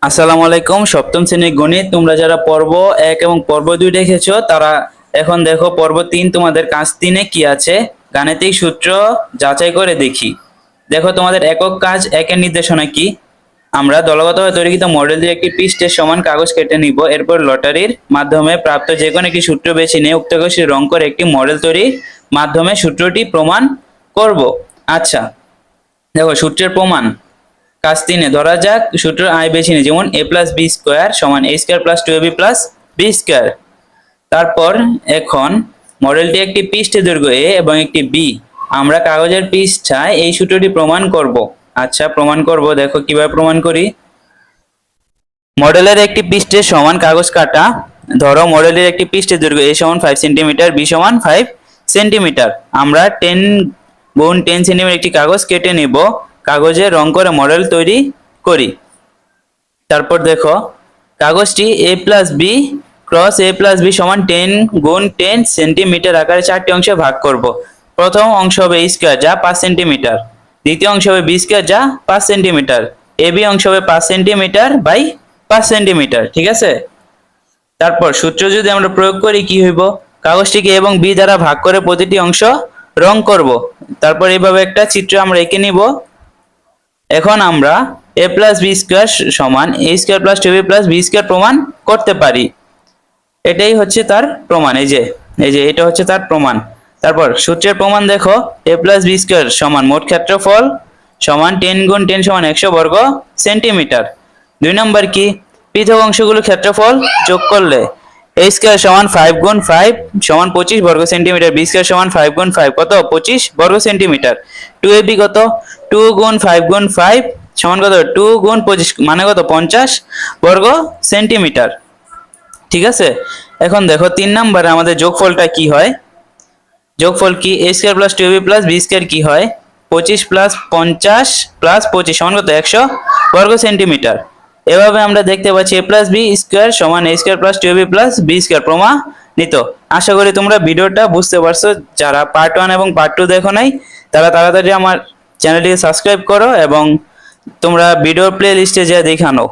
আসসালামু আলাইকুম। সপ্তম শ্রেণীর গণিত তোমরা যারা পর্ব 1 এবং পর্ব 2 দেখেছো তারা এখন দেখো পর্ব 3 তোমাদের কাজ 3 এ কি আছে গাণিতিক সূত্র যাচাই করে দেখি। দেখো তোমাদের একক কাজ 1 এর নির্দেশনা কি। আমরা দলগতভাবে তৈরিকৃত মডেল দিয়ে একটি পৃষ্ঠের সমান কাগজ কেটে নিব। এরপর লটারির মাধ্যমে প্রাপ্ত যে কোনো একটি সূত্র বেছে নিয়ে উক্ত কাগজটি রং করে একটি মডেল তৈরির মাধ্যমে সূত্রটি প্রমাণ করব। আচ্ছা, দেখো সূত্রের প্রমাণ। কাজ 3 ধরা যাক সূত্র আই বেছে নিই, যেমন a প্লাস বি স্কোয়ার সমান a square plus 2ab plus B square. তারপর এখন মডেলটি একটি পৃষ্ঠের দৈর্ঘ্য a এবং একটি b। আমরা কাগজের পৃষ্ঠায় এই সূত্রটি প্রমাণ করব। আচ্ছা, প্রমাণ করব। দেখো কিভাবে প্রমাণ করি। মডেলের একটি পৃষ্ঠের সমান কাগজ কাটা। ধরো মডেলের একটি পৃষ্ঠের দৈর্ঘ্য a সমান 5 সেন্টিমিটার, b সমান 5 সেন্টিমিটার। আমরা 10 গুণ 10 সেন্টিমিটার একটি কাগজ কেটে নিব। কাগজে রং করে মডেল তৈরি করি। তারপর দেখো কাগজটি a plus B cross a plus B সমান 10 গুণ 10 সেন্টিমিটার আকারে 4টি অংশে ভাগ করব। প্রথম অংশ হবে a স্কয়ার যা 5 সেন্টিমিটার, দ্বিতীয় অংশ হবে b স্কয়ার যা 5 সেন্টিমিটার, ab অংশ হবে 5 সেন্টিমিটার বাই 5 সেন্টিমিটার। ঠিক আছে। তারপর সূত্র যদি আমরা প্রয়োগ করি কি হইব, কাগজটিকে a এবং b দ্বারা ভাগ করে প্রতিটি অংশ রং করব। তারপর এইভাবে একটা চিত্র আমরা এঁকে নিব। এখন আমরা a প্লাস বি স্কোয়ার সমান a square plus 2b plus B square প্রমাণ করতে পারি। এটাই হচ্ছে তার প্রমাণ। এই যে এটা হচ্ছে তার প্রমাণ। তারপর সূত্রের প্রমাণ দেখো, a প্লাস বি স্কোয়ার সমান মোট ক্ষেত্রফল সমান 10 গুণ 10 সমান 100 বর্গ সেন্টিমিটার। 2 নম্বর কি, পৃথক অংশগুলোর ক্ষেত্রফল যোগ করলে a স্কয়ার সমান 5 গুণ 5 সমান 25 বর্গ সেন্টিমিটার, b স্কয়ার সমান 5 গুণ 5 কত 25 বর্গ সেন্টিমিটার। 2ab কত 2 গুণ 5 গুণ 5 সমান কত 2 গুণ 25 মানে কত 50 বর্গ সেন্টিমিটার। ঠিক আছে। এখন দেখো 3 নম্বরে আমাদের যোগফলটা কি হয়। যোগফল কি, a square plus 2ab plus b square কি হয় 25 প্লাস 50 প্লাস 25 সমান কত 100 বর্গ সেন্টিমিটার। এভাবে আমরা দেখতে পাচ্ছি a প্লাস বি স্কয়ার সমান a square plus 2ab plus B square প্রমাণিত। আশা করি তোমরা ভিডিওটা বুঝতে পারছো। যারা পার্ট 1 এবং পার্ট 2 দেখো নাই তারা তাড়াতাড়ি আমার চ্যানেলটিকে সাবস্ক্রাইব করো এবং তোমরা ভিডিওর প্লে লিস্টে যা দেখে আনো।